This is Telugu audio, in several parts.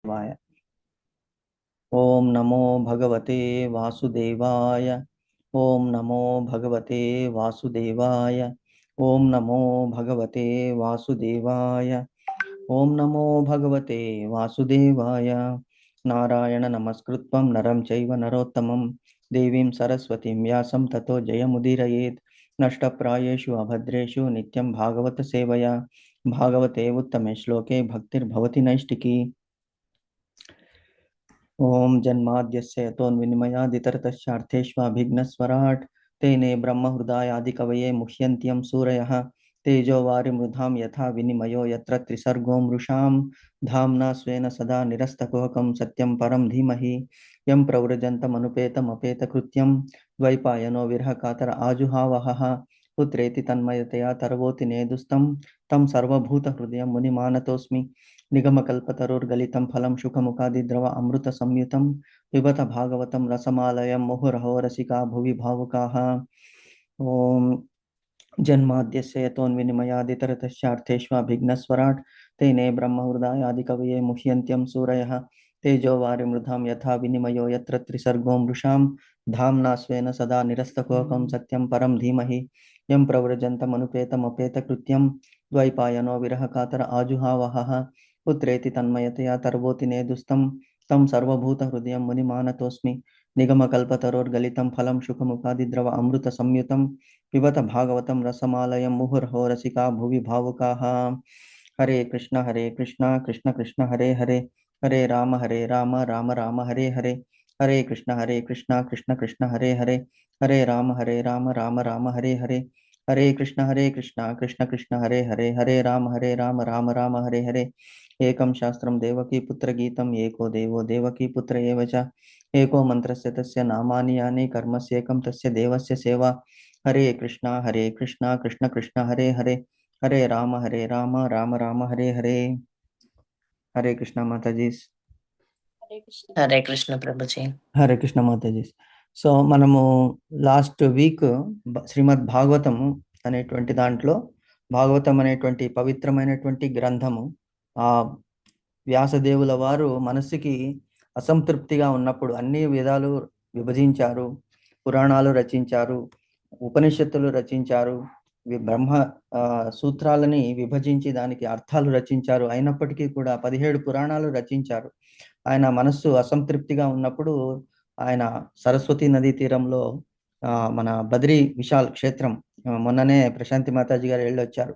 वाय। ओम नमो भगवते वासुदेवाय। ओम नमो भगवते वासुदेवाय। ओम नमो भगवते वासुदेवाय। ओम नमो भगवते वासुदेवाय। नारायण नमस्कृत्वं नरं चैव नरोत्तमं देवीं सरस्वतीं व्यासं ततो जयमुदीरयेत्। नष्टप्रायेषु अभद्रेषु नित्यं भागवत सेवया भागवते उत्तमे श्लोके भक्तिर्भवति नैष्टिकी। ओम जन्माद्यस्य यतोन्विनिमयादितरतश्चार्थेष्वभिघ्नस्वराट् तेने ब्रह्महृदायादिकवये मुह्यन्त्यं सूरयः तेजो वारिमृधां यथा विनिमयो यत्र त्रिसर्गो मृषां धाम्ना स्वेन सदा निरस्तकुहकं सत्यं परं धीमहि यं प्रव्रजन्तमनुपेतमपेतकृत्यं द्वैपायनो विरहकातर आजुहावहः पुत्रेति तन्मयतया तरवोति नेदुस्तं तं सर्वभूतहृदयं मुनिमानतोऽस्मि। निगमकल्पतरुर्गलितं फलं शुकमुखादिद्रव अमृतसंयुतं पिबत भागवतं रसमालयं मुहुरहो रसिका भुवि भावुकाः। ॐ जन्माद्यस्य यतोन्विनिमयादितरतश्चार्थेष्वभिघ्नस्वराट् तेने ब्रह्महृदायादिकवये मुह्यन्त्यं सूरयः तेजो वारिमृधां यथा विनिमयो यत्र त्रिसर्गो मृषां धाम्ना स्वेन सदा निरस्तकुहकं सत्यं परं धीमहि यं प्रव्रजन्तमनुपेतमपेतकृत्यं द्वैपायनो विरहकातर आजुहावहः पुत्रेति तन्मयतया तर्वोति नेदुस्तं तं सर्वभूतहृदयं मुनिमानतोऽस्मि। निगमकल्पतरोर्गलितं फलं शुकमुखादिद्रव अमृतसंयुतं पिबत भागवतं रसमालयं मुहुर्हो रसिका भुवि भावुकाः। हरे कृष्ण कृष्ण कृष्ण हरे हरे हरे राम राम राम हरे हरे हरे कृष्ण कृष्ण कृष्ण हरे हरे हरे राम राम हरे हरे हरे कृष्ण कृष्ण कृष्ण हरे हरे हरे राम राम हरे हरे। एकं शास्त्रं देवकी पुत्र गीतम् एको देवो देवकी पुत्र एव च एको मन्त्रस्य तस्य नामानि यानि कर्मस्येकं तस्य देवस्य सेवा। हरे कृष्णा कृष्ण कृष्ण हरे हरे हरे राम राम हरे हरे। हरे कृष्ण माता जी। हरे कृष्ण प्रभुजी। హరే కృష్ణ మాతాజీ. సో మనము లాస్ట్ వీక్ శ్రీమద్ భాగవతం అనేటువంటి దాంట్లో భాగవతం అనేటువంటి పవిత్రమైనటువంటి గ్రంథము ఆ వ్యాసదేవుల వారు మనస్సుకి అసంతృప్తిగా ఉన్నప్పుడు అన్ని వేదాలు విభజించారు, పురాణాలు రచించారు, ఉపనిషత్తులు రచించారు, బ్రహ్మ సూత్రాలని విభజించి దానికి అర్థాలు రచించారు. అయినప్పటికీ కూడా 17 పురాణాలు రచించారు. ఆయన మనస్సు అసంతృప్తిగా ఉన్నప్పుడు ఆయన సరస్వతి నదీ తీరంలో మన బద్రీ విశాల్ క్షేత్రం మొన్ననే ప్రశాంతి మాతాజీ గారు వెళ్ళొచ్చారు.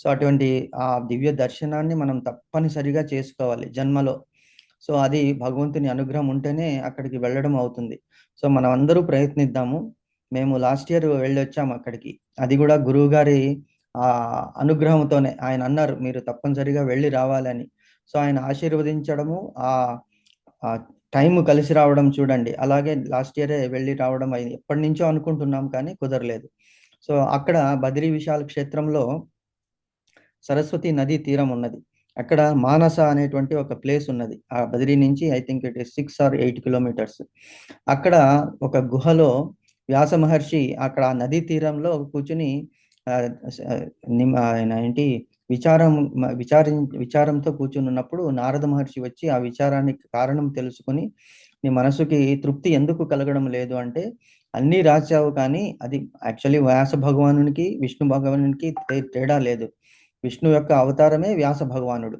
సో అటువంటి ఆ దివ్య దర్శనాన్ని మనం తప్పనిసరిగా చేసుకోవాలి జన్మలో. సో అది భగవంతుని అనుగ్రహం ఉంటేనే అక్కడికి వెళ్ళడం అవుతుంది. సో మనం అందరూ ప్రయత్నిద్దాము. మేము లాస్ట్ ఇయర్ వెళ్ళొచ్చాము అక్కడికి. అది కూడా గురువు గారి ఆ అనుగ్రహంతోనే. ఆయన అన్నారు మీరు తప్పనిసరిగా వెళ్ళి రావాలని. సో ఆయన ఆశీర్వదించడము ఆ టైం కలిసి రావడం చూడండి. అలాగే లాస్ట్ ఇయరే వెళ్ళి రావడం అయింది. ఎప్పటి నుంచో అనుకుంటున్నాం కానీ కుదరలేదు. సో అక్కడ బద్రీ విశాల్ క్షేత్రంలో సరస్వతి నదీ తీరం ఉన్నది. అక్కడ మానస అనేటువంటి ఒక ప్లేస్ ఉన్నది. ఆ బద్రీ నుంచి I think it is 6 or 8 kilometres. అక్కడ ఒక గుహలో వ్యాస మహర్షి అక్కడ నదీ తీరంలో కూర్చుని ఆయన ఏంటి విచారంతో కూర్చుని ఉన్నప్పుడు నారద మహర్షి వచ్చి ఆ విచారానికి కారణం తెలుసుకుని, నీ మనసుకి తృప్తి ఎందుకు కలగడం లేదు అంటే, అన్నీ రాశావు కానీ అది యాక్చువల్లీ వ్యాస భగవానునికి విష్ణు భగవానునికి తేడా లేదు. విష్ణు యొక్క అవతారమే వ్యాస భగవానుడు.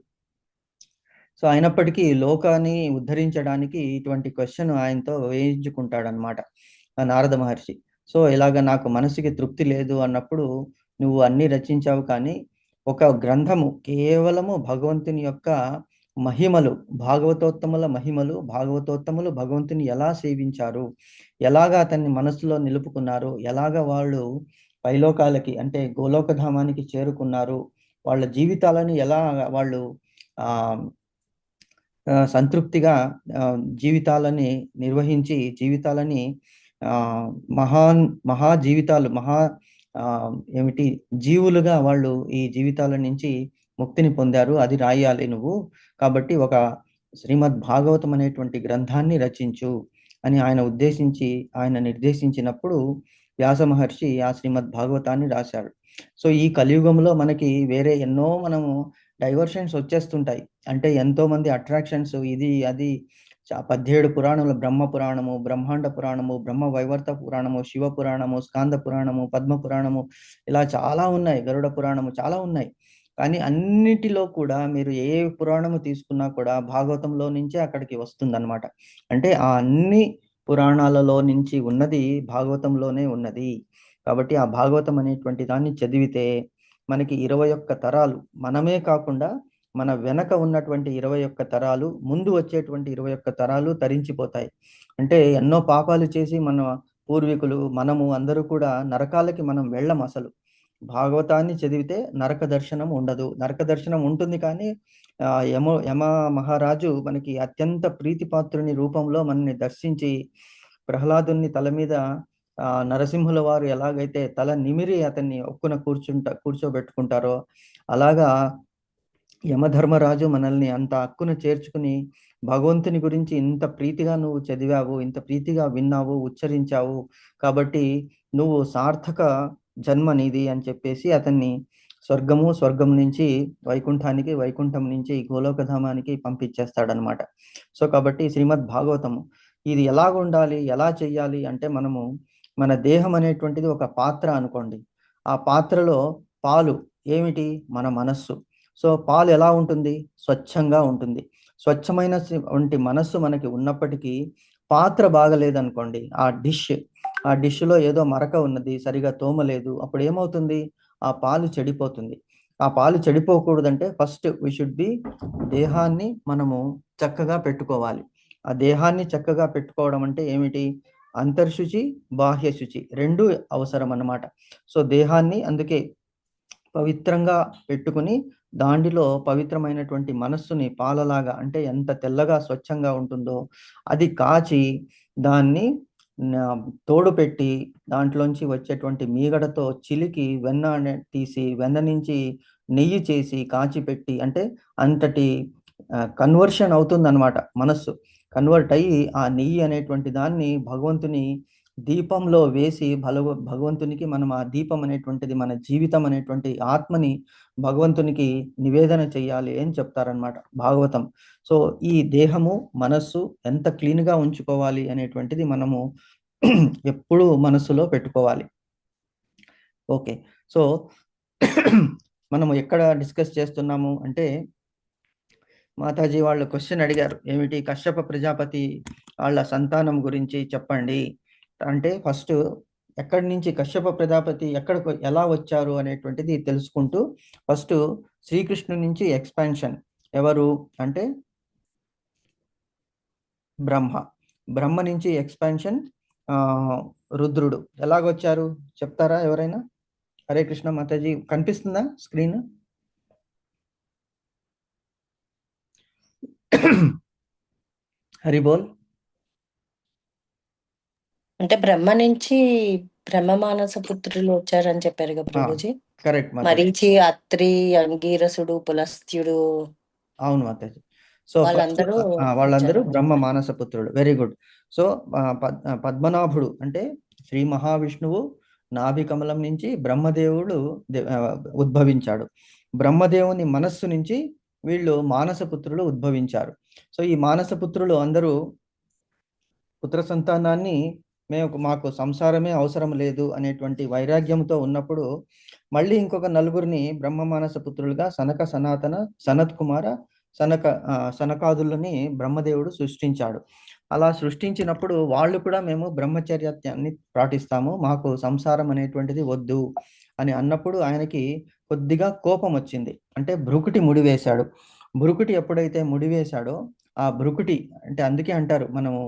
సో అయినప్పటికీ లోకాన్ని ఉద్ధరించడానికి ఇటువంటి క్వశ్చన్ ఆయనతో వేయించుకుంటాడనమాట నారద మహర్షి. సో ఇలాగ నాకు మనసుకి తృప్తి లేదు అన్నప్పుడు, నువ్వు అన్ని రచించావు కానీ ఒక గ్రంథము కేవలము భగవంతుని యొక్క మహిమలు, భాగవతోత్తముల మహిమలు, భాగవతోత్తములు భగవంతుని ఎలా సేవించారు, ఎలాగా అతన్ని మనసులో నిలుపుకున్నారు, ఎలాగా వాళ్ళు పైలోకాలకి అంటే గోలోకధామానికి చేరుకున్నారు, వాళ్ళ జీవితాలను ఎలా వాళ్ళు సంతృప్తిగా జీవితాలని నిర్వహించి జీవితాలని మహా జీవితాలు ఏమిటి జీవులుగా వాళ్ళు ఈ జీవితాల నుంచి ముక్తిని పొందారు. అది రాయాలి నువ్వు. కాబట్టి ఒక శ్రీమద్ భాగవతం అనేటువంటి గ్రంథాన్ని రచించు అని ఆయన నిర్దేశించినప్పుడు వ్యాస మహర్షి ఆ శ్రీమద్ భాగవతాన్ని రాశారు. సో ఈ కలియుగంలో మనకి వేరే ఎన్నో మనము డైవర్షన్స్ వచ్చేస్తుంటాయి. అంటే ఎంతో మంది అట్రాక్షన్స్, ఇది అది 17 పురాణములు, బ్రహ్మ పురాణము, బ్రహ్మాండ పురాణము, బ్రహ్మ వైవర్త పురాణము, శివ పురాణము, స్కాంద పురాణము, పద్మ పురాణము, ఇలా చాలా ఉన్నాయి. గరుడ పురాణము చాలా ఉన్నాయి. కానీ అన్నిటిలో కూడా మీరు ఏ పురాణము తీసుకున్నా కూడా భాగవతంలో నుంచే అక్కడికి వస్తుందన్నమాట. అంటే ఆ అన్ని పురాణాలలో నుంచి ఉన్నది భాగవతంలోనే ఉన్నది. కాబట్టి ఆ భాగవతం అనేటువంటి దాన్ని చదివితే మనకి 21 తరాలు, మనమే కాకుండా మన వెనక ఉన్నటువంటి 21 తరాలు, ముందు వచ్చేటువంటి 21 తరాలు తరించిపోతాయి. అంటే ఎన్నో పాపాలు చేసి మన పూర్వీకులు, మనము అందరూ కూడా నరకాలకి మనం వెళ్ళం. అసలు భాగవతాన్ని చదివితే నరక దర్శనం ఉండదు. నరక దర్శనం ఉంటుంది కానీ యమ మహారాజు మనకి అత్యంత ప్రీతిపాత్రుని రూపంలో మనని దర్శించి ప్రహ్లాదుని తల మీద నరసింహుల వారు ఎలాగైతే తల నిమిరి అతన్ని ఒక్కున కూర్చోబెట్టుకుంటారో, అలాగా యమధర్మరాజు మనల్ని అంత హక్కున చేర్చుకుని భగవంతుని గురించి ఇంత ప్రీతిగా నువ్వు చదివావు, ఇంత ప్రీతిగా విన్నావు, ఉచ్చరించావు, కాబట్టి నువ్వు సార్థక జన్మ నీది అని చెప్పేసి అతన్ని స్వర్గం నుంచి వైకుంఠానికి, వైకుంఠం నుంచి గోలోకధామానికి పంపించేస్తాడనమాట. సో కాబట్టి శ్రీమద్ భాగవతము ఇది ఎలాగ ఉండాలి, ఎలా చెయ్యాలి అంటే, మనము మన దేహం అనేటువంటిది ఒక పాత్ర అనుకోండి. ఆ పాత్రలో పాలు ఏమిటి? మన మనస్సు. సో పాలు ఎలా ఉంటుంది? స్వచ్ఛంగా ఉంటుంది. స్వచ్ఛమైన మనస్సు మనకి ఉన్నప్పటికీ పాత్ర బాగలేదనుకోండి, ఆ డిష్లో ఏదో మరక ఉన్నది, సరిగా తోమలేదు, అప్పుడు ఏమవుతుంది? ఆ పాలు చెడిపోతుంది. ఆ పాలు చెడిపోకూడదంటే ఫస్ట్ వి షుడ్ బి దేహాన్ని మనము చక్కగా పెట్టుకోవాలి. ఆ దేహాన్ని చక్కగా పెట్టుకోవడం అంటే ఏమిటి? అంతర్శుచి, బాహ్య శుచి రెండు అవసరం అన్నమాట. సో దేహాన్ని అందుకే పవిత్రంగా పెట్టుకుని దాంట్లో పవిత్రమైనటువంటి మనస్సుని పాలలాగా, అంటే ఎంత తెల్లగా స్వచ్ఛంగా ఉంటుందో అది కాచి దాన్ని తోడు పెట్టి దాంట్లోంచి వచ్చేటువంటి మీగడతో చిలికి వెన్న తీసి వెన్న నుంచి నెయ్యి చేసి కాచి పెట్టి, అంటే అంతటి కన్వర్షన్ అవుతుందన్నమాట. మనస్సు కన్వర్ట్ అయ్యి ఆ నెయ్యి అనేటువంటి దాన్ని భగవంతుని దీపంలో వేసి భగవంతునికి మనం ఆ దీపం అనేటువంటిది మన జీవితం అనేటువంటి ఆత్మని భగవంతునికి నివేదన చెయ్యాలి అని చెప్తారనమాట భాగవతం. సో ఈ దేహము, మనస్సు ఎంత క్లీన్గా ఉంచుకోవాలి అనేటువంటిది మనము ఎప్పుడూ మనస్సులో పెట్టుకోవాలి. ఓకే, సో మనము ఎక్కడ డిస్కస్ చేస్తున్నాము అంటే, మాతాజీ వాళ్ళు క్వశ్చన్ అడిగారు, ఏమిటి కశ్యప ప్రజాపతి వాళ్ళ సంతానం గురించి చెప్పండి అంటే, ఫస్ట్ ఎక్కడి నుంచి కశ్యప ప్రజాపతి ఎక్కడికి ఎలా వచ్చారు అనేటువంటిది తెలుసుకుంటూ, ఫస్ట్ శ్రీకృష్ణుడి నుంచి ఎక్స్పాన్షన్ ఎవరు అంటే బ్రహ్మ నుంచి ఎక్స్పాన్షన్ రుద్రుడు. ఎలాగొచ్చారు చెప్తారా ఎవరైనా? హరే కృష్ణ మాతాజీ, కనిపిస్తుందా స్క్రీన్? హరి బోల్. అంటే బ్రహ్మ నుంచి బ్రహ్మ మానస పుత్రులు వచ్చారని చెప్పారు కదా ప్రభుజీ. కరెక్ట్. మరీచి, అత్రి, అంగీరసుడు, పులస్త్యుడు. అవును మాతాజీ. సో వాళ్ళందరూ బ్రహ్మ మానస పుత్రుడు. Very good. సో పద్మనాభుడు అంటే శ్రీ మహావిష్ణువు నాభి కమలం నుంచి బ్రహ్మదేవుడు ఉద్భవించాడు. బ్రహ్మదేవుని మనస్సు నుంచి వీళ్ళు మానసపుత్రులు ఉద్భవించారు. సో ఈ మానసపుత్రులు అందరూ పుత్ర సంతానాన్ని మాకు సంసారమే అవసరం లేదు అనేటువంటి వైరాగ్యంతో ఉన్నప్పుడు మళ్ళీ ఇంకొక నలుగురిని బ్రహ్మ మానస పుత్రులుగా సనక, సనాతన, సనత్ కుమార, సనకాదులని బ్రహ్మదేవుడు సృష్టించాడు. అలా సృష్టించినప్పుడు వాళ్ళు కూడా మేము బ్రహ్మచర్యాన్ని పాటిస్తాము, మాకు సంసారం అనేటువంటిది వద్దు అని అన్నప్పుడు ఆయనకి కొద్దిగా కోపం వచ్చింది. అంటే భ్రుకుటి ముడివేశాడు. భ్రుకుటి ఎప్పుడైతే ముడివేశాడో ఆ భ్రుకుటి అంటే, అందుకే అంటారు మనము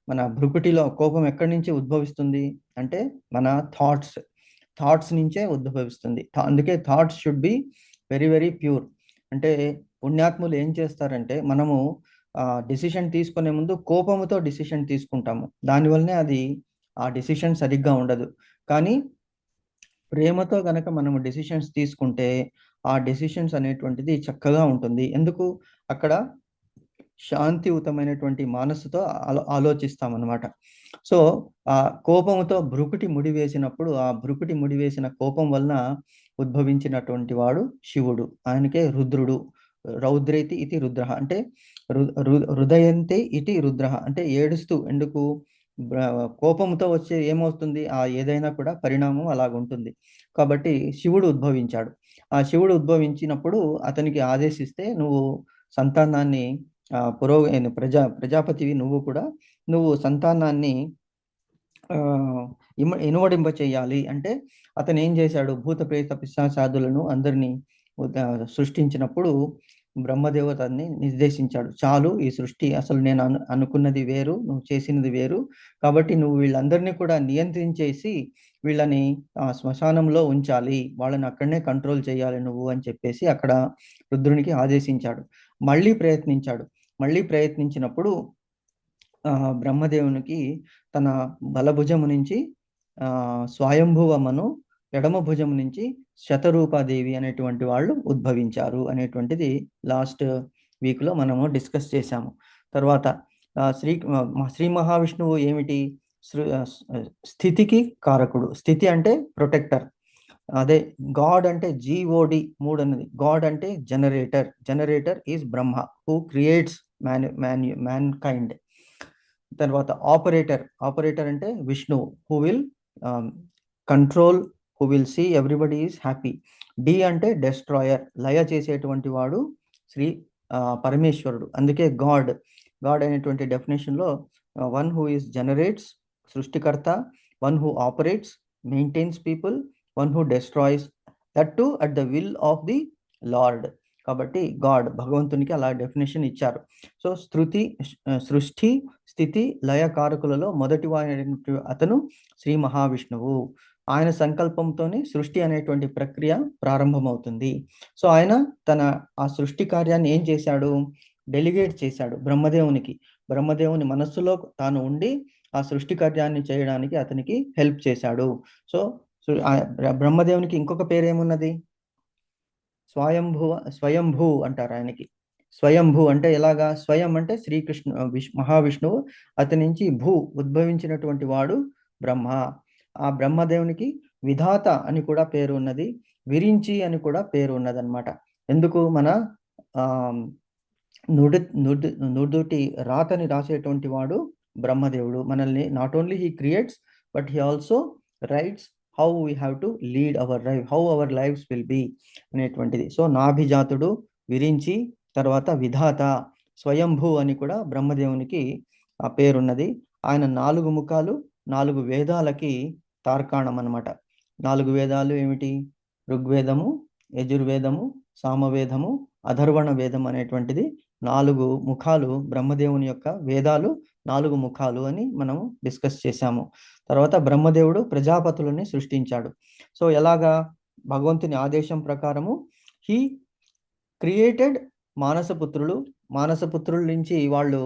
మన భ్రుకుటిలో కోపం ఎక్కడి నుంచి ఉద్భవిస్తుంది అంటే మన థాట్స్ నుంచే ఉద్భవిస్తుంది. అందుకే thoughts should be very very pure. అంటే పుణ్యాత్ములు ఏం చేస్తారంటే, మనము డిసిషన్ తీసుకునే ముందు కోపముతో డిసిషన్ తీసుకుంటాము, దానివల్లనే అది ఆ డిసిషన్ సరిగ్గా ఉండదు. కానీ ప్రేమతో గనక మనము డిసిషన్స్ తీసుకుంటే ఆ డిసిషన్స్ అనేటువంటిది చక్కగా ఉంటుంది. ఎందుకు? అక్కడ శాంతియుతమైనటువంటి మనస్సుతో ఆలోచిస్తామన్నమాట. సో ఆ కోపముతో భ్రుకుటి ముడివేసినప్పుడు ఆ భ్రుకుటి ముడివేసిన కోపం వలన ఉద్భవించినటువంటి వాడు శివుడు. ఆయనకే రుద్రుడు రౌద్రేతి ఇతి రుద్ర అంటే హృదయంతే ఇతి రుద్ర అంటే ఏడుస్తూ ఎందుకు కోపంతో వచ్చే ఏమవుతుంది ఆ ఏదైనా కూడా పరిణామం అలాగుంటుంది. కాబట్టి శివుడు ఉద్భవించాడు. ఆ శివుడు ఉద్భవించినప్పుడు అతనికి ఆదేశిస్తే నువ్వు సంతానాన్ని ప్రజాపతివి నువ్వు కూడా నువ్వు సంతానాన్ని ఇనువడింప చేయాలి అంటే అతను ఏం చేశాడు, భూత ప్రేత పిశాచాదులను అందరినీ సృష్టించినప్పుడు బ్రహ్మదేవతని నిర్దేశించాడు, చాలు ఈ సృష్టి అసలు నేను అనుకున్నది వేరు, నువ్వు చేసినది వేరు, కాబట్టి నువ్వు వీళ్ళందరినీ కూడా నియంత్రించేసి వీళ్ళని శ్మశానంలో ఉంచాలి, వాళ్ళని అక్కడనే కంట్రోల్ చేయాలి నువ్వు అని చెప్పేసి అక్కడ రుద్రునికి ఆదేశించాడు. మళ్ళీ ప్రయత్నించినప్పుడు బ్రహ్మదేవునికి తన బలభుజము నుంచి స్వయంభువమను, ఎడమ భుజం నుంచి శతరూపాదేవి అనేటువంటి వాళ్ళు ఉద్భవించారు అనేటువంటిది లాస్ట్ వీక్లో మనము డిస్కస్ చేశాము. తర్వాత శ్రీ మహావిష్ణువు ఏమిటి, స్థితికి కారకుడు. స్థితి అంటే ప్రొటెక్టర్. అదే గాడ్ అంటే GOD 3 అన్నది. గాడ్ అంటే generator is Brahma who creates mankind. తర్వాత ఆపరేటర్ అంటే Vishnu who will control, who will see everybody is happy. D అంటే డెస్ట్రాయర్, లయ చేసేటువంటి వాడు శ్రీ పరమేశ్వరుడు. అందుకే గాడ్ అనేటువంటి డెఫినేషన్లో వన్ హూ ఈజ్ జనరేట్స్, సృష్టికర్త, one who operates, maintains people, one who destroys, that to at the will of the lord. కాబట్టి గాడ్ భగవంతునికి అలా డెఫినేషన్ ఇచ్చారు. సో సృష్టి స్థితి లయ కారకులలో మొదటి అతను శ్రీ మహావిష్ణువు. ఆయన సంకల్పంతోనే సృష్టి అనేటువంటి ప్రక్రియ ప్రారంభమవుతుంది. సో ఆయన ఆ సృష్టి కార్యాన్ని ఏం చేశాడు, డెలిగేట్ చేశాడు బ్రహ్మదేవుని మనస్సులో తాను ఉండి ఆ సృష్టి కార్యాన్ని చేయడానికి అతనికి హెల్ప్ చేశాడు. సో బ్రహ్మదేవునికి ఇంకొక పేరేమున్నది, స్వయంభూ అంటారు ఆయనకి. స్వయంభూ అంటే ఎలాగా, స్వయం అంటే శ్రీకృష్ణ మహావిష్ణువు, అతని నుంచి ఉద్భవించినటువంటి వాడు బ్రహ్మ. ఆ బ్రహ్మదేవునికి విధాత అని కూడా పేరు ఉన్నది, విరించి అని కూడా పేరు ఉన్నది అనమాట. ఎందుకు, మన నుదుటి రాతని రాసేటువంటి వాడు బ్రహ్మదేవుడు. మనల్ని not only he creates but he also writes how we have to lead our life, how our lives will be అనేటువంటిది. సో నాభిజాతుడు, విరించి, తర్వాత విధాత, స్వయంభూ అని కూడా బ్రహ్మదేవునికి ఆ పేరున్నది. ఆయన 4 ముఖాలు, 4 వేదాలకి తార్కాణం అనమాట. 4 వేదాలు ఏమిటి, ఋగ్వేదము, యజుర్వేదము, సామవేదము, అధర్వణ వేదం అనేటువంటిది 4 ముఖాలు. బ్రహ్మదేవుని యొక్క వేదాలు 4 ముఖాలు అని మనము డిస్కస్ చేశాము. తర్వాత బ్రహ్మదేవుడు ప్రజాపతులని సృష్టించాడు. సో ఎలాగా, భగవంతుని ఆదేశం ప్రకారము హీ క్రియేటెడ్ మానసపుత్రుల నుంచి వాళ్ళు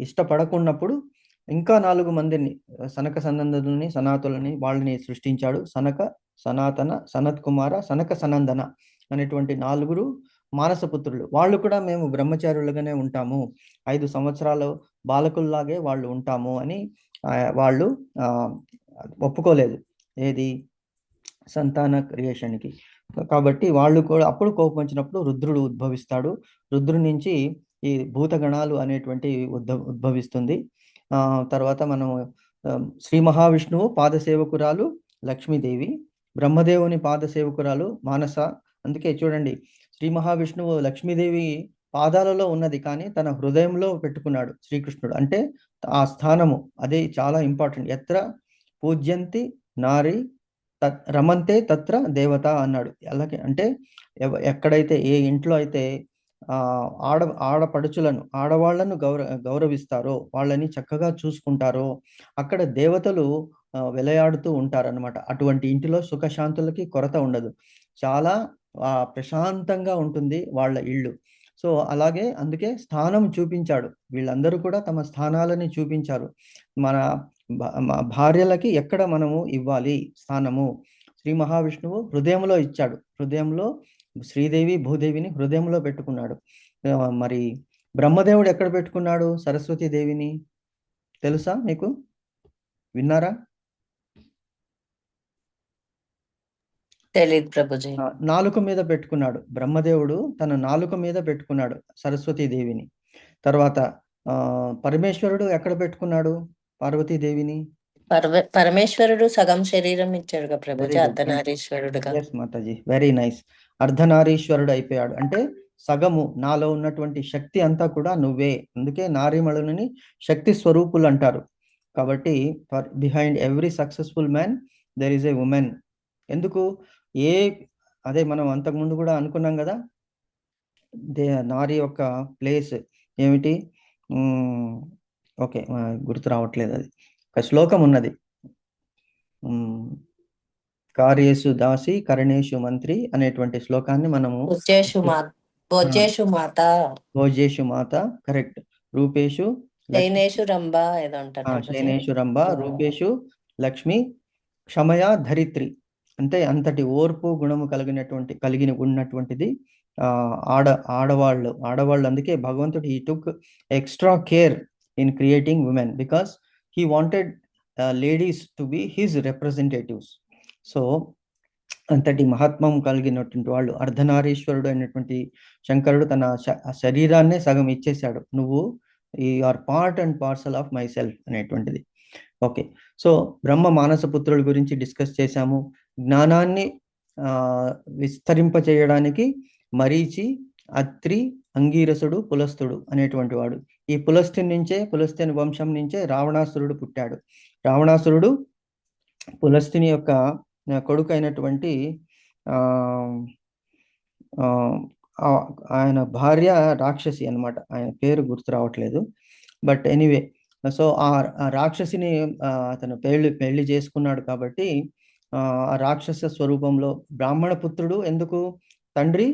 ఇష్టపడకున్నప్పుడు ఇంకా 4 మందిని, సనక సనందనుని, సనాతులని వాళ్ళని సృష్టించాడు. సనాతన, సనత్ కుమార, సనక సనందన అనేటువంటి 4 మానసపుత్రులు. వాళ్ళు కూడా మేము బ్రహ్మచారులుగానే ఉంటాము, 5 సంవత్సరాలు బాలకుల్లాగే వాళ్ళు ఉంటాము అని వాళ్ళు ఒప్పుకోలేదు ఏది, సంతాన క్రియేషన్కి. కాబట్టి వాళ్ళు కూడా అప్పుడు కోపం వచ్చినప్పుడు రుద్రుడు ఉద్భవిస్తాడు. రుద్రుడి నుంచి ఈ భూతగణాలు అనేటువంటి ఉద్భవిస్తుంది. తర్వాత మనం శ్రీ మహావిష్ణువు పాదసేవకురాలు లక్ష్మీదేవి, బ్రహ్మదేవుని పాదసేవకురాలు మానస. అందుకే చూడండి, శ్రీ మహావిష్ణువు లక్ష్మీదేవి పాదాలలో ఉన్నది కానీ తన హృదయంలో పెట్టుకున్నాడు శ్రీకృష్ణుడు. అంటే ఆ స్థానము అదే చాలా ఇంపార్టెంట్. ఎత్ర పూజ్యంతి నారి రమంతే తత్ర దేవత అన్నాడు. అలాగే అంటే ఎక్కడైతే, ఏ ఇంట్లో అయితే ఆడపడుచులను, ఆడవాళ్లను గౌరవిస్తారో, వాళ్ళని చక్కగా చూసుకుంటారో అక్కడ దేవతలు వెలయాడుతూ ఉంటారనమాట. అటువంటి ఇంటిలో సుఖశాంతులకి కొరత ఉండదు, చాలా ప్రశాంతంగా ఉంటుంది వాళ్ళ ఇళ్ళు. సో అలాగే అందుకే స్థానం చూపించాడు, వీళ్ళందరూ కూడా తమ స్థానాలని చూపించారు. మన భార్యలకి ఎక్కడ మనము ఇవ్వాలి స్థానము, శ్రీ మహావిష్ణువు హృదయంలో ఇచ్చాడు. హృదయంలో శ్రీదేవి భూదేవిని హృదయంలో పెట్టుకున్నాడు. మరి బ్రహ్మదేవుడు ఎక్కడ పెట్టుకున్నాడు సరస్వతీ దేవిని, తెలుసా మీకు, విన్నారా? తెలీదు ప్రభుజీ. నాలుక మీద పెట్టుకున్నాడు. బ్రహ్మదేవుడు తన నాలుక మీద పెట్టుకున్నాడు సరస్వతీదేవిని. తర్వాత పరమేశ్వరుడు ఎక్కడ పెట్టుకున్నాడు పార్వతీదేవిని? పరమేశ్వరుడు సగం శరీరం ఇచ్చాడుగా వెరీ ప్రభుజీ, గుడ్. అర్ధనారీశ్వరుడుగా. Yes Mataji, very nice. అర్ధనారీశ్వరుడు అయిపోయాడు. అంటే సగము నాలో ఉన్నటువంటి శక్తి అంతా కూడా నువ్వే. అందుకే నారీమణులని శక్తి స్వరూపులు అంటారు. కాబట్టి behind every successful man there is a women. ఎందుకు? అదే మనం అంతకుముందు కూడా అనుకున్నాం కదా, నారీ యొక్క ప్లేస్ ఏమిటి? ఓకే, గుర్తు రావట్లేదు. అది ఒక శ్లోకం ఉన్నది, కార్యేషు దాసి కరణేషు మంత్రి అనేటువంటి శ్లోకాన్ని మనము భోజేషు మాత, కరెక్ట్. రూపేషు శైనేషు రంభ ఏదో అంటారు. శైనేషు రంభ, రూపేషు లక్ష్మి, క్షమయా ధరిత్రి. అంటే అంతటి ఓర్పు గుణము కలిగి ఉన్నటువంటిది ఆడవాళ్ళు. అందుకే భగవంతుడు he took extra care in creating women because he wanted ladies to be his representatives. So అంతటి మహాత్మం కలిగినటువంటి వాళ్ళు. అర్ధనారీశ్వరుడు అయినటువంటి శంకరుడు తన శరీరాన్నే సగం ఇచ్చేశాడు. నువ్వు are part and parcel of my self అనేటువంటిది. ఓకే, సో బ్రహ్మ మానస పుత్రుల గురించి డిస్కస్ చేశాము. జ్ఞానాన్ని విస్తరింపచేయడానికి మరీచి, అత్రి, అంగీరసుడు, పులస్తుడు అనేటువంటి వాడు. ఈ పులస్త్యని వంశం నుంచే రావణాసురుడు పుట్టాడు. రావణాసురుడు పులస్త్యుని యొక్క కొడుకు అయినటువంటి ఆయన భార్య రాక్షసి అన్నమాట. ఆయన పేరు గుర్తు రావట్లేదు, బట్ ఎనీవే. సో ఆ రాక్షసిని అతను పెళ్లి చేసుకున్నాడు. కాబట్టి ఆ రాక్షస స్వరూపంలో బ్రాహ్మణ పుత్రుడు. ఎందుకు? తండ్రి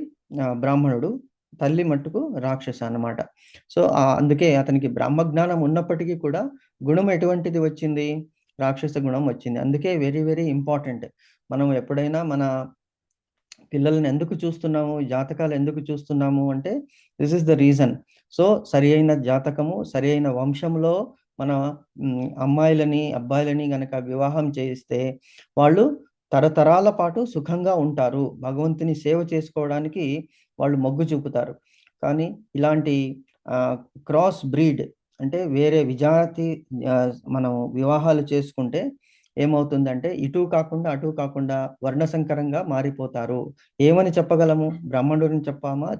బ్రాహ్మణుడు, తల్లి మట్టుకు రాక్షస అన్నమాట. సో అందుకే అతనికి బ్రహ్మజ్ఞానం ఉన్నప్పటికీ కూడా గుణం ఎటువంటిది వచ్చింది? రాక్షస గుణం వచ్చింది. అందుకే వెరీ వెరీ ఇంపార్టెంట్. మనం ఎప్పుడైనా మన పిల్లల్ని ఎందుకు చూస్తున్నాము, జాతకాలు ఎందుకు చూస్తున్నాము అంటే this is the reason. So సరి అయిన జాతకము, సరి అయిన వంశంలో మన అమ్మాయిలని అబ్బాయిలని గనక వివాహం చేయిస్తే వాళ్ళు తరతరాల పాటు సుఖంగా ఉంటారు, భగవంతుని సేవ చేసుకోవడానికి వాళ్ళు మొగ్గు చూపుతారు. కానీ ఇలాంటి క్రాస్ బ్రీడ్ అంటే వేరే విజాతి మనం వివాహాలు చేసుకుంటే ఏమవుతుందంటే ఇటు కాకుండా అటు కాకుండా వర్ణసంకరంగా మారిపోతారు. ఏమని చెప్పగలము? బ్రాహ్మణుడిని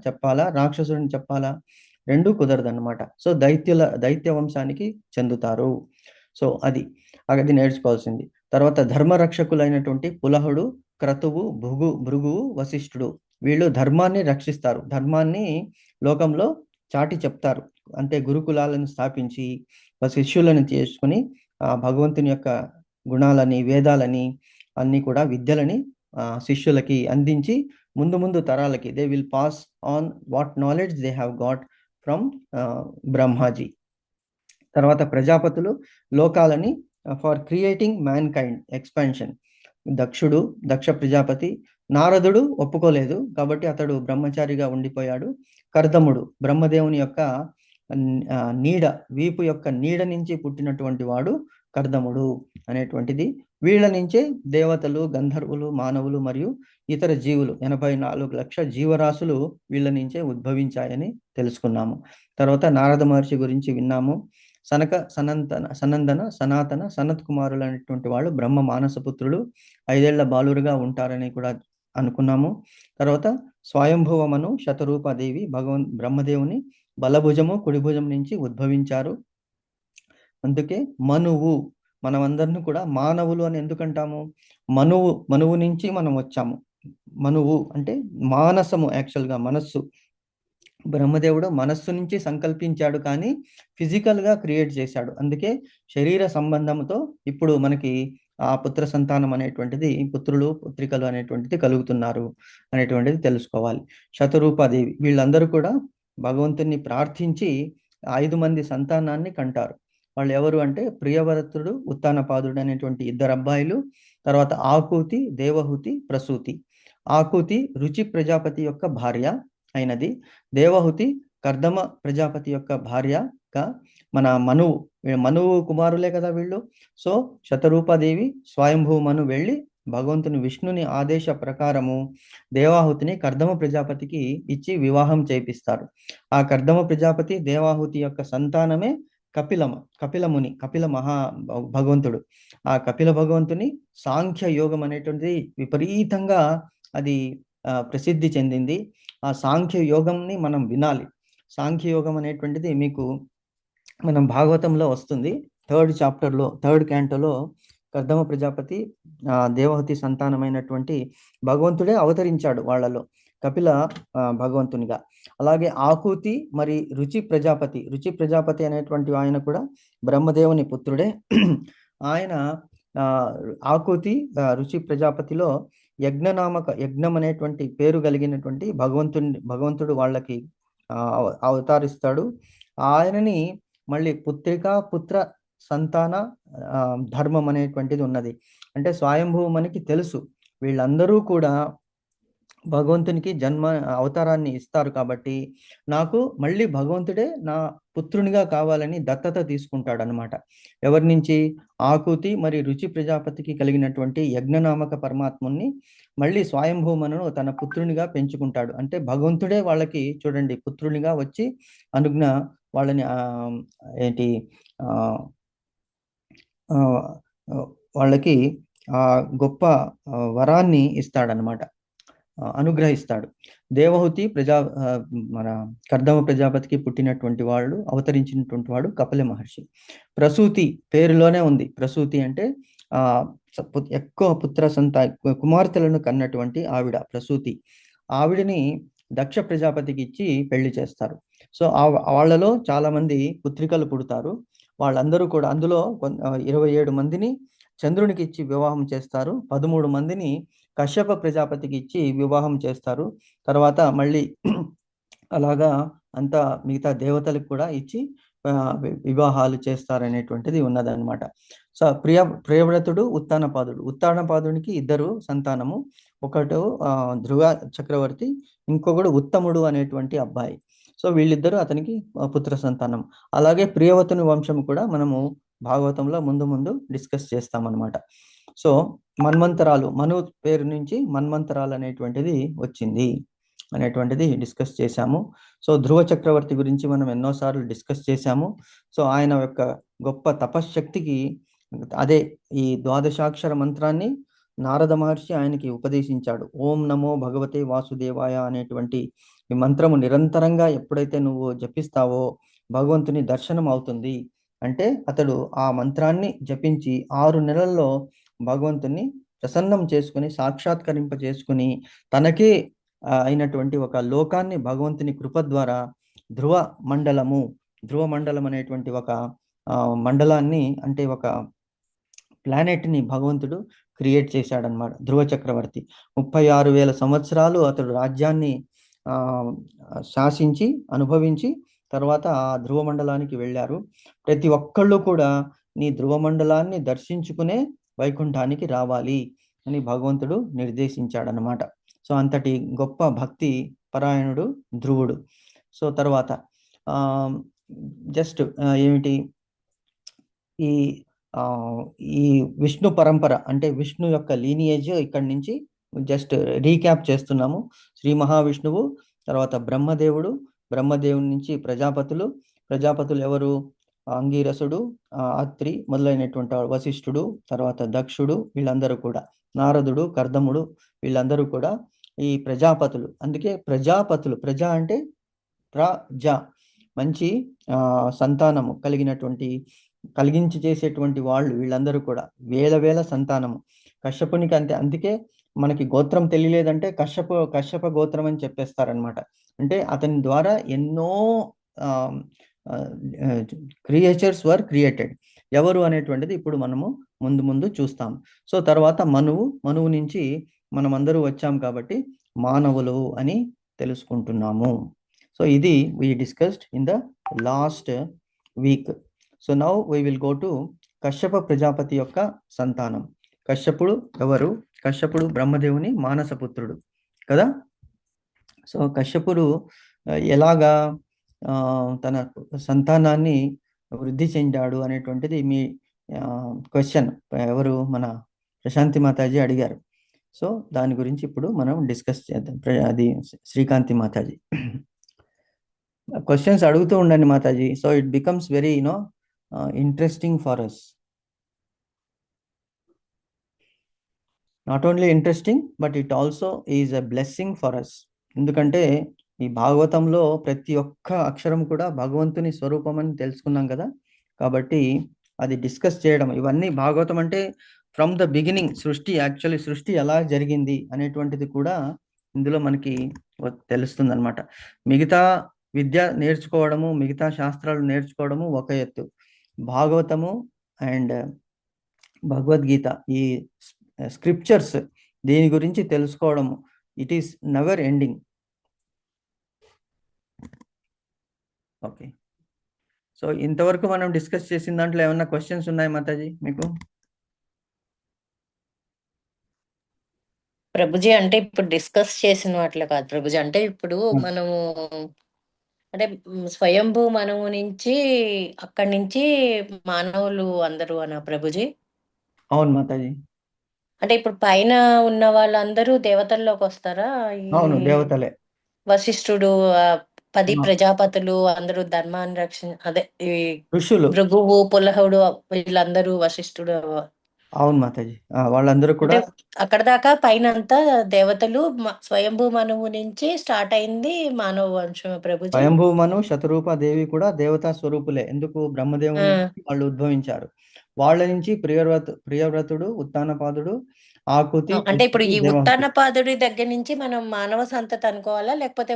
చెప్పాలా, రాక్షసుడిని చెప్పాలా? రెండూ కుదరదన్నమాట. సో దైత్య వంశానికి చెందుతారు. సో అది నేర్చుకోవాల్సింది. తర్వాత ధర్మరక్షకులైనటువంటి పులహుడు, క్రతువు, భృగువు, వశిష్ఠుడు వీళ్ళు ధర్మాన్ని రక్షిస్తారు. ధర్మాన్ని లోకంలో చాటి చెప్తారు. అంటే గురుకులాలను స్థాపించి శిష్యులను చేసుకుని భగవంతుని యొక్క గుణాలని, వేదాలని, అన్ని కూడా విద్యలని శిష్యులకి అందించి ముందు తరాలకి they will pass on what knowledge they have got from Brahmaji. తర్వాత ప్రజాపతులు లోకాలని for creating mankind expansion. Daksha Prajapati. నారదుడు ఒప్పుకోలేదు కాబట్టి అతడు బ్రహ్మచారిగా ఉండిపోయాడు. కర్దముడు బ్రహ్మదేవుని యొక్క వీపు యొక్క నీడ నుంచి పుట్టినటువంటి వాడు కర్దముడు అనేటువంటిది. వీళ్ళ నుంచే దేవతలు, గంధర్వులు, మానవులు మరియు ఇతర జీవులు 84 లక్షల జీవరాశులు వీళ్ళ నుంచే ఉద్భవించాయని తెలుసుకున్నాము. తర్వాత నారద మహర్షి గురించి విన్నాము. సనందన, సనాతన, సనత్ కుమారులు అనేటువంటి వాళ్ళు బ్రహ్మ మానసపుత్రులు 5 ఏళ్ల బాలురుగా ఉంటారని కూడా అనుకున్నాము. తర్వాత స్వయంభువమను శతరూపాదేవి బ్రహ్మదేవుని బలభుజము, కుడిభుజం నుంచి ఉద్భవించారు. అందుకే మనువు, మనమందరిని కూడా మానవులు అని ఎందుకంటాము? మనువు నుంచి మనం వచ్చాము. మనువు అంటే మానసము, యాక్చువల్గా మనస్సు. బ్రహ్మదేవుడు మనస్సు నుంచి సంకల్పించాడు కానీ ఫిజికల్గా క్రియేట్ చేశాడు. అందుకే శరీర సంబంధంతో ఇప్పుడు మనకి ఆ పుత్ర సంతానం అనేటువంటిది, పుత్రులు పుత్రికలు అనేటువంటిది కలుగుతున్నారు అనేటువంటిది తెలుసుకోవాలి. శతరూపాదేవి వీళ్ళందరూ కూడా భగవంతుని ప్రార్థించి 5 మంది సంతానాన్ని కంటారు. వాళ్ళు ఎవరు అంటే ప్రియవ్రతుడు, ఉత్తానపాదుడు అనేటువంటి 2 అబ్బాయిలు. తర్వాత ఆకూతి, దేవహుతి, ప్రసూతి. ఆకూతి రుచి ప్రజాపతి యొక్క భార్య అయినది. దేవహుతి కర్దమ ప్రజాపతి యొక్క భార్యగా మన మనువు కుమారులే కదా వీళ్ళు. సో శతరూపాదేవి స్వయంభూ మను వెళ్ళి భగవంతుని విష్ణుని ఆదేశ ప్రకారము దేవాహుతిని కర్దమ ప్రజాపతికి ఇచ్చి వివాహం చేపిస్తారు. ఆ కర్దమ ప్రజాపతి దేవాహుతి యొక్క సంతానమే కపిలముని, కపిల మహా భగవంతుడు. ఆ కపిల భగవంతుని సాంఖ్య యోగం అనేటువంటిది విపరీతంగా అది ప్రసిద్ధి చెందింది. ఆ సాంఖ్య యోగంని మనం వినాలి. సాంఖ్య యోగం అనేటువంటిది మీకు మనం భాగవతంలో వస్తుంది. 3rd చాప్టర్లో 3rd క్యాంటోలో కర్దమ ప్రజాపతి దేవహూతి సంతానమైనటువంటి భగవంతుడే అవతరించాడు వాళ్ళలో కపిల భగవంతునిగా. అలాగే ఆకూతి మరి రుచి ప్రజాపతి అనేటువంటి ఆయన కూడా బ్రహ్మదేవుని పుత్రుడే. ఆయన ఆకూతి రుచి ప్రజాపతిలో యజ్ఞం అనేటువంటి పేరు కలిగినటువంటి భగవంతుడు వాళ్ళకి అవతరిస్తాడు. ఆయనని మళ్ళీ పుత్ర సంతాన ధర్మం అనేటువంటిది ఉన్నది. అంటే స్వయంభువు మనకి తెలుసు వీళ్ళందరూ కూడా భగవంతునికి అవతారాన్ని ఇస్తారు కాబట్టి నాకు మళ్ళీ భగవంతుడే నా పుత్రునిగా కావాలని దత్తత తీసుకుంటాడు అనమాట. ఎవరి నుంచి? ఆకూతి మరి రుచి ప్రజాపతికి కలిగినటువంటి యజ్ఞనామక పరమాత్ముని మళ్ళీ స్వయంభూమను తన పుత్రునిగా పెంచుకుంటాడు. అంటే భగవంతుడే వాళ్ళకి చూడండి పుత్రునిగా వచ్చి అనుజ్ఞ వాళ్ళని ఏంటి వాళ్ళకి గొప్ప వరాన్ని ఇస్తాడనమాట, అనుగ్రహిస్తాడు. దేవహూతి మన కర్దమ ప్రజాపతికి పుట్టినటువంటి వాళ్ళు, అవతరించినటువంటి వాడు కపిల మహర్షి. ప్రసూతి పేరులోనే ఉంది. ప్రసూతి అంటే ఎక్కువ కుమార్తెలను కన్నటువంటి ఆవిడ ప్రసూతి. ఆవిడని దక్ష ప్రజాపతికి ఇచ్చి పెళ్లి చేస్తారు. సో వాళ్ళలో చాలా మంది పుత్రికలు పుడతారు. వాళ్ళందరూ కూడా అందులో 27 మందిని చంద్రునికి ఇచ్చి వివాహం చేస్తారు. 13 మందిని కశ్యప ప్రజాపతికి ఇచ్చి వివాహం చేస్తారు. తర్వాత మళ్ళీ అలాగా అంతా మిగతా దేవతలకు కూడా ఇచ్చి వివాహాలు చేస్తారనేటువంటిది ఉన్నదన్నమాట. సో ప్రియవ్రతుడు ఉత్తానపాదునికి 2 సంతానము. ఒకడు ధ్రువ చక్రవర్తి, ఇంకొకడు ఉత్తముడు అనేటువంటి అబ్బాయి. సో వీళ్ళిద్దరూ అతనికి పుత్ర సంతానం. అలాగే ప్రియవతుని వంశం కూడా మనము భాగవతంలో ముందు డిస్కస్ చేస్తామన్నమాట. సో మన్వంతరాలు, మను పేరు నుంచి మన్వంతరాలు అనేటువంటిది వచ్చింది అనేటువంటిది డిస్కస్ చేశాము. సో ధ్రువ చక్రవర్తి గురించి మనం ఎన్నోసార్లు డిస్కస్ చేశాము. సో ఆయన యొక్క గొప్ప తపశ్శక్తికి అదే ఈ ద్వాదశాక్షర మంత్రాన్ని నారద మహర్షి ఆయనకి ఉపదేశించాడు. ఓం నమో భగవతే వాసుదేవాయ అనేటువంటి ఈ మంత్రము నిరంతరంగా ఎప్పుడైతే నువ్వు జపిస్తావో భగవంతుని దర్శనం అవుతుంది. అంటే అతడు ఆ మంత్రాన్ని జపించి 6 నెలల్లో భగవంతుని ప్రసన్నం చేసుకుని సాక్షాత్కరింప చేసుకుని తనకే అయినటువంటి ఒక లోకాన్ని భగవంతుని కృప ద్వారా ధ్రువ మండలం అనేటువంటి ఒక మండలాన్ని, అంటే ఒక ప్లానెట్ని భగవంతుడు క్రియేట్ చేశాడనమాట. ధ్రువ చక్రవర్తి 36,000 సంవత్సరాలు అతడు రాజ్యాన్ని శాసించి అనుభవించి తర్వాత ఆ ధ్రువ మండలానికి వెళ్ళారు. ప్రతి ఒక్కళ్ళు కూడా నీ ధ్రువ మండలాన్ని దర్శించుకునే వైకుంఠానికి రావాలి అని భగవంతుడు నిర్దేశించాడనమాట. సో అంతటి గొప్ప భక్తి పరాయణుడు ధ్రువుడు. సో తర్వాత జస్ట్ ఏమిటి ఈ విష్ణు పరంపర, అంటే విష్ణు యొక్క లీనియేజ్ ఇక్కడి నుంచి జస్ట్ రీక్యాప్ చేస్తున్నాము. శ్రీ మహావిష్ణువు, తర్వాత బ్రహ్మదేవుడి నుంచి ప్రజాపతులు ఎవరు? అంగీరసుడు, అత్రి మొదలైనటువంటి వశిష్ఠుడు, తర్వాత దక్షుడు, వీళ్ళందరూ కూడా నారదుడు, కర్దముడు, వీళ్ళందరూ కూడా ఈ ప్రజాపతులు. అందుకే ప్రజ అంటే ప్రజ, మంచి సంతానము కలిగించి చేసేటువంటి వాళ్ళు. వీళ్ళందరూ కూడా వేల సంతానము. కశ్యపునికి అందుకే మనకి గోత్రం తెలియలేదంటే కశ్యప గోత్రం అని చెప్పేస్తారనమాట. అంటే అతని ద్వారా ఎన్నో క్రియేచర్స్ వర్ క్రియేటెడ్. ఎవరు అనేటువంటిది ఇప్పుడు మనము ముందు చూస్తాం. సో తర్వాత మనువు నుంచి మనమందరూ వచ్చాం కాబట్టి మానవులు అని తెలుసుకుంటున్నాము. సో ఇది we discussed in the last week. So now we will go to Kashyapa Prajapati యొక్క సంతానం. కశ్యపుడు ఎవరు? కశ్యపుడు బ్రహ్మదేవుని మానసపుత్రుడు కదా. సో కశ్యపుడు ఎలాగా తన సంతానాన్ని వృద్ధి చెందాడు అనేటువంటిది మీ క్వశ్చన్. ఎవరు? మన ప్రశాంతి మాతాజీ అడిగారు. సో దాని గురించి ఇప్పుడు మనం డిస్కస్ చేద్దాం. అది శ్రీకాంతి మాతాజీ క్వశ్చన్స్ అడుగుతూ ఉండండి మాతాజీ. So it becomes very interesting for us. Not only interesting but it also is a blessing for us. ఎందుకంటే ఈ భాగవతంలో ప్రతి ఒక్క అక్షరం కూడా భగవంతుని స్వరూపం అని తెలుసుకున్నాం కదా. కాబట్టి అది డిస్కస్ చేయడం, ఇవన్నీ భాగవతం అంటే ఫ్రమ్ ద బిగినింగ్ యాక్చువల్లీ సృష్టి ఎలా జరిగింది అనేటువంటిది కూడా ఇందులో మనకి తెలుస్తుంది అనమాట. మిగతా విద్య నేర్చుకోవడము, మిగతా శాస్త్రాలు నేర్చుకోవడము ఒక ఎత్తు, భాగవతము అండ్ భగవద్గీత ఈ స్క్రిప్చర్స్ దీని గురించి తెలుసుకోవడము, it is never ending. Okay, so ఇంతవరకు మనం డిస్కస్ చేసిన దాంట్లో ఏమన్నా క్వశ్చన్స్ ఉన్నాయి మాతాజీ మీకు? ప్రభుజీ అంటే ఇప్పుడు డిస్కస్ చేసిన వాటిలో కాదు ప్రభుజీ, అంటే ఇప్పుడు మనము అంటే స్వయంభూ మనము నుంచి అక్కడి నుంచి మానవులు అందరూ అన్న ప్రభుజీ. అవును మాతాజీ. అంటే ఇప్పుడు పైన ఉన్న వాళ్ళందరూ దేవతల్లోకి వస్తారా? అవును, దేవతలే. వశిష్ఠుడు 10 ప్రజాపతులు అందరూ ధర్మాన్ని అదే ఈ ఋషులు, భృగువు పులహుడు వీళ్ళందరూ వశిష్ఠుడు. అవును మాతాజీ, వాళ్ళందరూ కూడా అంటే అక్కడ దాకా పైన అంతా దేవతలు, స్వయంభూ మనువు నుంచి స్టార్ట్ అయింది మానవ వంశం ప్రభుజీ. స్వయంభూ మను శతరూప దేవి కూడా దేవతా స్వరూపులే. ఎందుకు? బ్రహ్మదేవుని నుంచి వాళ్ళు ఉద్భవించారు. వాళ్ళ నుంచి ప్రియవ్రతుడు, ఉత్తానపాదుడు, ఆకుతి, అంటే ఇప్పుడు ఈ దేవహూతి. ఉత్తానపాదుడి దగ్గర నుంచి మనం మానవ సంతతి అనుకోవాలా, లేకపోతే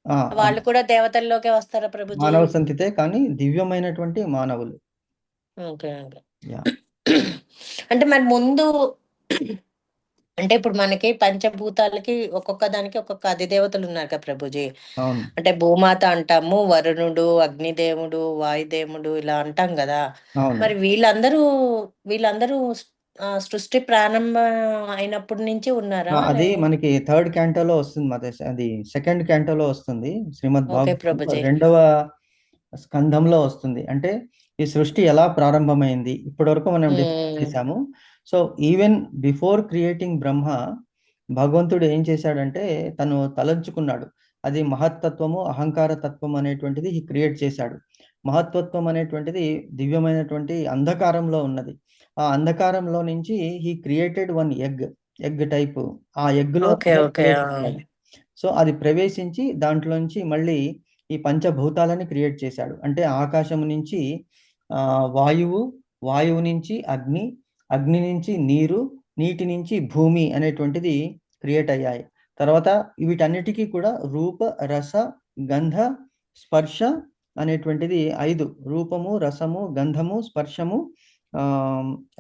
అది వాళ్ళు కూడా దేవతల్లోకే వస్తారా ప్రభుజీ? మానవ సంతితే, కానీ దివ్యమైనటువంటి మానవులు. Okay okay. యా, అంటే మరి ముందు అంటే ఇప్పుడు మనకి పంచభూతాలకి ఒక్కొక్క దానికి ఒక్కొక్క అధిదేవతలు ఉన్నారు కదా ప్రభుజీ. అవును అంటే భూమాత అంటాము, వరుణుడు, అగ్నిదేవుడు, వాయుదేవుడు ఇలా అంటాం కదా. అవును. మరి వీళ్ళందరూ సృష్టి ప్రారంభం అయినప్పటి నుంచి ఉన్నారా? అది మనకి థర్డ్ క్యాంటోలో వస్తుంది మాతాజీ, అది సెకండ్ క్యాంటోలో వస్తుంది. శ్రీమద్ ఓకే భాగవతం ప్రభుజీ. 2వ స్కంధంలో వస్తుంది. అంటే ఈ సృష్టి ఎలా ప్రారంభమైంది ఇప్పటి వరకు మనం డిస్కస్ చేశాము. సో ఈవెన్ బిఫోర్ క్రియేటింగ్ బ్రహ్మ, భగవంతుడు ఏం చేశాడంటే తను తలంచుకున్నాడు. అది మహత్తత్వము, అహంకార తత్వం అనేటువంటిది క్రియేట్ చేశాడు. మహత్తత్వం అనేటువంటిది దివ్యమైనటువంటి అంధకారంలో ఉన్నది. ఆ అంధకారంలో నుంచి he created one egg type. ఆ ఎగ్లో ఓకే ఓకే. ప్రవేశించాలి. సో అది ప్రవేశించి దాంట్లోంచి మళ్ళీ ఈ పంచభూతాలని క్రియేట్ చేశాడు. అంటే ఆకాశం నుంచి వాయువు, వాయువు నుంచి అగ్ని, అగ్ని నుంచి నీరు, నీటి నుంచి భూమి అనేటువంటిది క్రియేట్ అయ్యాయి. తర్వాత వీటన్నిటికీ కూడా రూప, రస, గంధ, స్పర్శ అనేటువంటిది 5, రూపము, రసము, గంధము, స్పర్శము,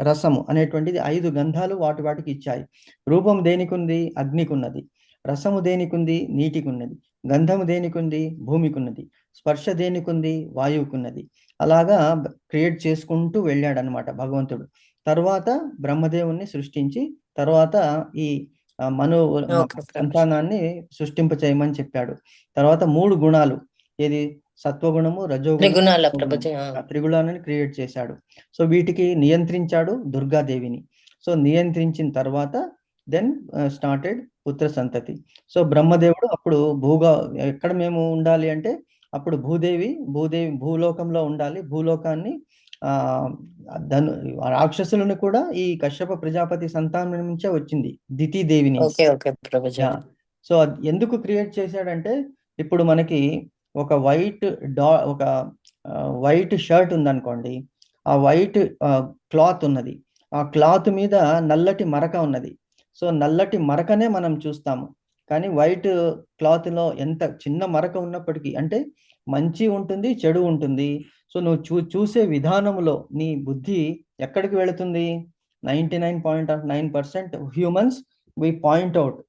రసము అనేటువంటిది 5 గంధాలు వాటికి ఇచ్చాయి. రూపం దేనికి ఉంది? అగ్నికి ఉన్నది. రసము దేనికి ఉంది? నీటికి ఉన్నది. గంధము దేనికి ఉంది? భూమికి ఉన్నది. స్పర్శ దేనికి ఉంది? వాయువుకు ఉన్నది. అలాగా క్రియేట్ చేసుకుంటూ వెళ్ళాడనమాట భగవంతుడు. తర్వాత బ్రహ్మదేవుణ్ణి సృష్టించి తర్వాత ఈ మను సంతానాన్ని సృష్టింప చేయమని చెప్పాడు. తర్వాత 3 గుణాలు, ఏది? సత్వగుణము, రజోగుణము, త్రిగుణాలను క్రియేట్ చేశాడు. సో వీటికి నియంత్రించాడు దుర్గాదేవిని. సో నియంత్రించిన తర్వాత దెన్ స్టార్టెడ్ పుత్ర సంతతి. సో బ్రహ్మదేవుడు అప్పుడు ఎక్కడ మేము ఉండాలి అంటే అప్పుడు భూదేవి భూలోకంలో ఉండాలి. భూలోకాన్ని రాక్షసులను కూడా ఈ కశ్యప ప్రజాపతి సంతానం నుంచే వచ్చింది, దితిదేవి నుంచి. సో ఎందుకు క్రియేట్ చేశాడంటే ఇప్పుడు మనకి ఒక వైట్ షర్ట్ ఉందనుకోండి, ఆ వైట్ క్లాత్ ఉన్నది, ఆ క్లాత్ మీద నల్లటి మరక ఉన్నది. సో నల్లటి మరకనే మనం చూస్తాము, కానీ వైట్ క్లాత్లో ఎంత చిన్న మరక ఉన్నప్పటికీ, అంటే మంచి ఉంటుంది, చెడు ఉంటుంది. సో నువ్వు చూసే విధానంలో నీ బుద్ధి ఎక్కడికి వెళుతుంది? 99.9% హ్యూమన్స్ వి పాయింట్ అవుట్,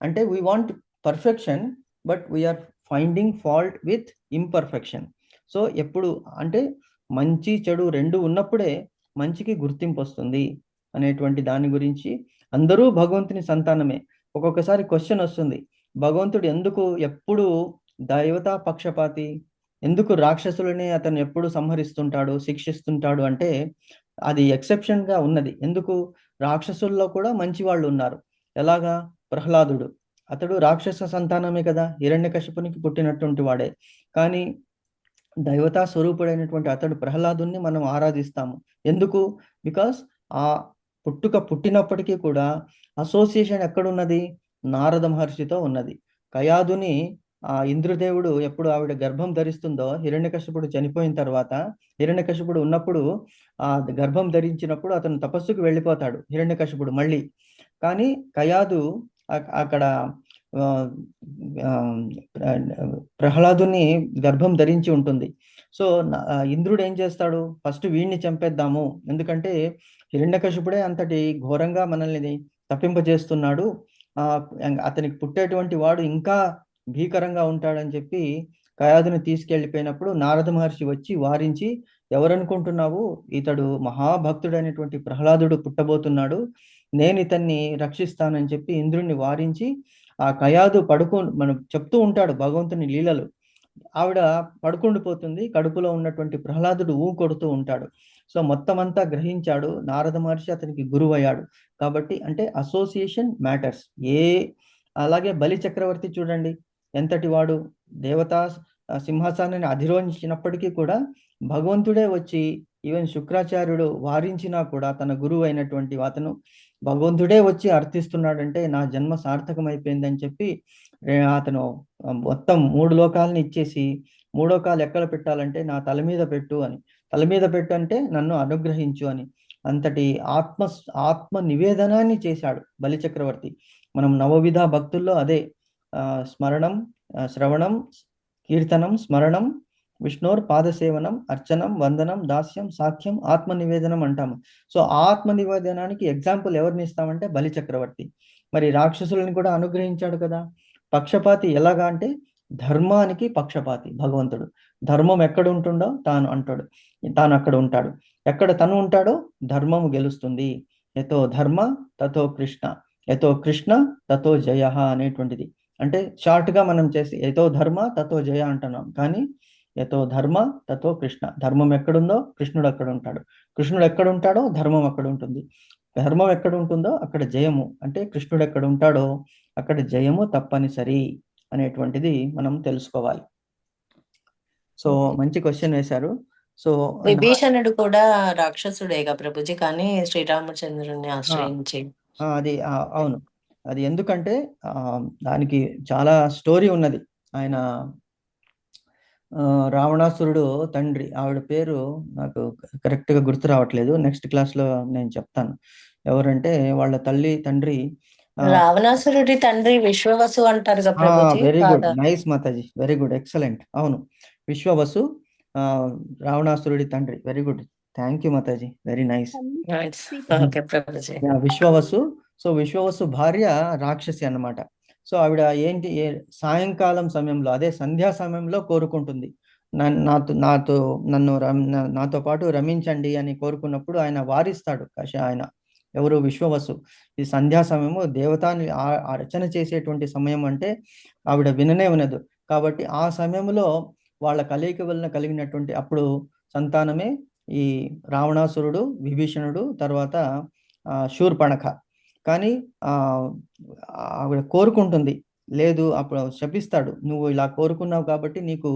అంటే we want perfection but we are finding fault with imperfection. So ఎప్పుడు అంటే మంచి చెడు రెండు ఉన్నప్పుడే మంచికి గుర్తింపు వస్తుంది అనేటువంటి దాని గురించి. అందరూ భగవంతుని సంతానమే. ఒక్కొక్కసారి క్వశ్చన్ వస్తుంది, భగవంతుడు ఎందుకు ఎప్పుడు దైవతా పక్షపాతి, ఎందుకు రాక్షసులని అతను ఎప్పుడు సంహరిస్తుంటాడు, శిక్షిస్తుంటాడు అంటే అది ఎక్సెప్షన్గా ఉన్నది. ఎందుకు? రాక్షసుల్లో కూడా మంచి వాళ్ళు ఉన్నారు. ఎలాగా? ప్రహ్లాదుడు, అతడు రాక్షస సంతానమే కదా, హిరణ్యకశిపునికి పుట్టినటువంటి వాడే. కానీ దైవతా స్వరూపుడైనటువంటి అతడు ప్రహ్లాదుని మనం ఆరాధిస్తాము. ఎందుకు? బికాస్ ఆ పుట్టినప్పటికీ కూడా అసోసియేషన్ ఎక్కడున్నది? నారద మహర్షితో ఉన్నది. కయాదుని ఆ ఇంద్రదేవుడు ఎప్పుడు ఆవిడ గర్భం ధరిస్తుందో, హిరణ్యకశిపుడు చనిపోయిన తర్వాత, హిరణ్యకశిపుడు ఉన్నప్పుడు ఆ గర్భం ధరించినప్పుడు అతను తపస్సుకు వెళ్ళిపోతాడు హిరణ్యకశిపుడు మళ్ళీ. కానీ కయాదు అక్కడ ఆ, ఆ, ప్రహ్లాదుని గర్భం ధరించి ఉంటుంది. సో ఇంద్రుడు ఏం చేస్తాడు? ఫస్ట్ వీడిని చంపేద్దాము, ఎందుకంటే హిరణ్యకశిపుడే అంతటి ఘోరంగా మనల్ని తప్పింపజేస్తున్నాడు, ఆ అతనికి పుట్టేటువంటి వాడు ఇంకా భీకరంగా ఉంటాడని చెప్పి కయాదుని తీసుకెళ్ళిపోయినప్పుడు నారద మహర్షి వచ్చి వారించి, ఎవరనుకుంటున్నావు, ఇతడు మహాభక్తుడైనటువంటి ప్రహ్లాదుడు పుట్టబోతున్నాడు, నేను ఇతన్ని రక్షిస్తానని చెప్పి ఇంద్రుణ్ణి వారించి ఆ కయాదు మనం చెప్తూ ఉంటాడు భగవంతుని లీలలు. ఆవిడ పడుకుండిపోతుంది, కడుపులో ఉన్నటువంటి ప్రహ్లాదుడు కొడుతూ ఉంటాడు. సో మొత్తం అంతా గ్రహించాడు నారద మహర్షి, అతనికి గురువు అయ్యాడు. కాబట్టి అంటే అసోసియేషన్ మ్యాటర్స్. అలాగే బలి చక్రవర్తి చూడండి, ఎంతటి వాడు, దేవతా సింహాసనాన్ని అధిరోహించినప్పటికీ కూడా భగవంతుడే వచ్చి, ఈవెన్ శుక్రాచార్యుడు వారించినా కూడా తన గురువు అయినటువంటి అతను భగవంతుడే వచ్చి అర్థిస్తున్నాడంటే నా జన్మ సార్థకమైపోయిందని చెప్పి అతను మొత్తం 3 లోకాలని ఇచ్చేసి, 3వ కాలు ఎక్కడ పెట్టాలంటే నా తల మీద పెట్టు అని, తల మీద పెట్టు అంటే నన్ను అనుగ్రహించు అని, అంతటి ఆత్మ నివేదనాన్ని చేశాడు బలి చక్రవర్తి. మనం నవవిధ భక్తుల్లో అదే స్మరణం, శ్రవణం, కీర్తనం, స్మరణం, విష్ణోర్ పాదసేవనం, అర్చనం, వందనం, దాస్యం, సాఖ్యం, ఆత్మ నివేదనం అంటాము. సో ఆత్మ నివేదనానికి ఎగ్జాంపుల్ ఎవరిని ఇస్తామంటే బలి చక్రవర్తి. మరి రాక్షసులను కూడా అనుగ్రహించాడు కదా. పక్షపాతి ఎలాగా అంటే ధర్మానికి పక్షపాతి భగవంతుడు. ధర్మం ఎక్కడ ఉంటుండో తాను అక్కడ ఉంటాడు. ఎక్కడ తను ఉంటాడో ధర్మము గెలుస్తుంది. యతో ధర్మ తతో కృష్ణ, యతో కృష్ణ తతో జయ అనేటువంటిది. అంటే షార్ట్గా మనం చేసి యతో ధర్మ తతో జయ అంటున్నాం, కానీ యతో ధర్మ తతో కృష్ణ, ధర్మం ఎక్కడుందో కృష్ణుడు అక్కడ ఉంటాడు, కృష్ణుడు ఎక్కడ ఉంటాడో ధర్మం అక్కడ ఉంటుంది, ధర్మం ఎక్కడ ఉంటుందో అక్కడ జయము, అంటే కృష్ణుడు ఎక్కడ ఉంటాడో అక్కడ జయము తప్పనిసరి అనేటువంటిది మనం తెలుసుకోవాలి. సో మంచి క్వశ్చన్ వేశారు. సో విభీషణుడు కూడా రాక్షసుడేగా ప్రభుజీ, కానీ శ్రీరామచంద్రుని ఆశ్రయించి అది అవును, అది ఎందుకంటే దానికి చాలా స్టోరీ ఉన్నది. ఆయన రావణాసురుడు తండ్రి, ఆవిడ పేరు నాకు కరెక్ట్గా గుర్తు రావట్లేదు, నెక్స్ట్ క్లాస్లో నేను చెప్తాను ఎవరంటే. వాళ్ళ తండ్రి రావణాసురుడి తండ్రి విశ్వవసు అంటారు కదా Prabhuji. Very good, nice Mataji, very good, excellent. అవును, విశ్వవసు రావణాసురుడి తండ్రి. Very good, thank you Mataji, very nice. Vishwavasu. So Vishwavasu భార్య రాక్షసి అన్నమాట. సో ఆవిడ ఏంటి, సాయంకాలం సమయంలో, అదే సంధ్యా సమయంలో కోరుకుంటుంది, నాతో పాటు రమించండి అని కోరుకున్నప్పుడు ఆయన వారిస్తాడు. ఆయన ఎవరు? విశ్వవసు. ఈ సంధ్యా సమయము దేవతాన్ని అర్చన చేసేటువంటి సమయం, అంటే ఆవిడ వినదు. కాబట్టి ఆ సమయంలో వాళ్ళ కలయిక వలన కలిగినటువంటి అప్పుడు సంతానమే ఈ రావణాసురుడు, విభీషణుడు, తర్వాత శూర్పణఖ. కానీ ఆవిడ కోరుకుంటుంది, లేదు, అప్పుడు శపిస్తాడు, నువ్వు ఇలా కోరుకున్నావు కాబట్టి నీకు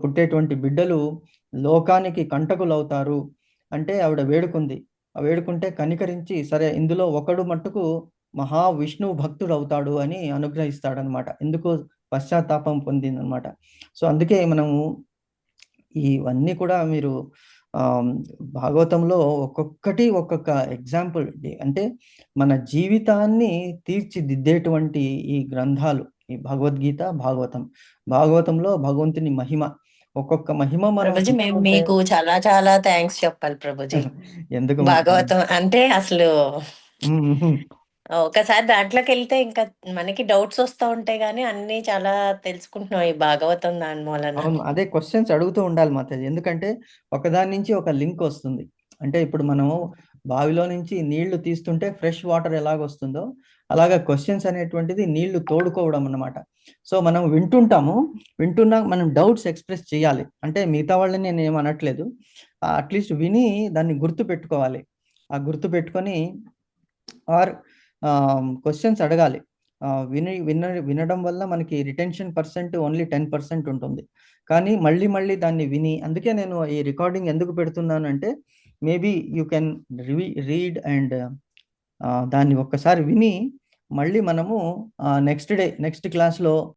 పుట్టేటువంటి బిడ్డలు లోకానికి కంటకులు అవుతారు అంటే ఆవిడ వేడుకుంది. వేడుకుంటే కనికరించి, సరే ఇందులో ఒకడు మట్టుకు మహావిష్ణువు భక్తుడు అవుతాడు అని అనుగ్రహిస్తాడనమాట. ఎందుకు? పశ్చాత్తాపం పొందిందనమాట. సో అందుకే మనము ఇవన్నీ కూడా మీరు భాగవతంలో ఒక్కొక్క ఎగ్జాంపుల్, అంటే మన జీవితాన్ని తీర్చిదిద్దేటువంటి ఈ గ్రంథాలు, ఈ భగవద్గీత, భాగవతంలో భగవంతుని మహిమ, ఒక్కొక్క మహిమ మీకు చాలా చాలా థ్యాంక్స్ చెప్పాలి ప్రభుజీ. ఎందుకు? భాగవతం అంటే అసలు ఒకసారి దాంట్లోకి వెళ్తే ఇంకా మనకి డౌట్స్ వస్తూ ఉంటాయి, కానీ అన్ని చాలా తెలుసుకుంటున్నాం ఈ భాగవతం దాని మూలన. అవును, అదే క్వశ్చన్స్ అడుగుతూ ఉండాలి మాతాజీ, ఎందుకంటే ఒకదాని నుంచి ఒక లింక్ వస్తుంది. అంటే ఇప్పుడు మనము బావిలో నుంచి నీళ్లు తీస్తుంటే ఫ్రెష్ వాటర్ ఎలాగొస్తుందో అలాగా క్వశ్చన్స్ అనేటువంటిది నీళ్లు తోడుకోవడం అన్నమాట. సో మనం వింటున్నా మనం డౌట్స్ ఎక్స్ప్రెస్ చేయాలి. అంటే మిగతా వాళ్ళని నేను ఏమనట్లేదు, అట్లీస్ట్ విని దాన్ని గుర్తు పెట్టుకోవాలి. ఆ గుర్తు పెట్టుకొని ఆర్ క్వశ్చన్స్ అడగాలి. వినడం వల్ల మనకి రిటెన్షన్ పర్సెంట్ ఓన్లీ 10% ఉంటుంది. కానీ మళ్ళీ మళ్ళీ దాన్ని విని, అందుకే నేను ఈ రికార్డింగ్ ఎందుకు పెడుతున్నాను అంటే, maybe you can read and దాన్ని ఒక్కసారి విని మళ్ళీ మనము నెక్స్ట్ క్లాస్లో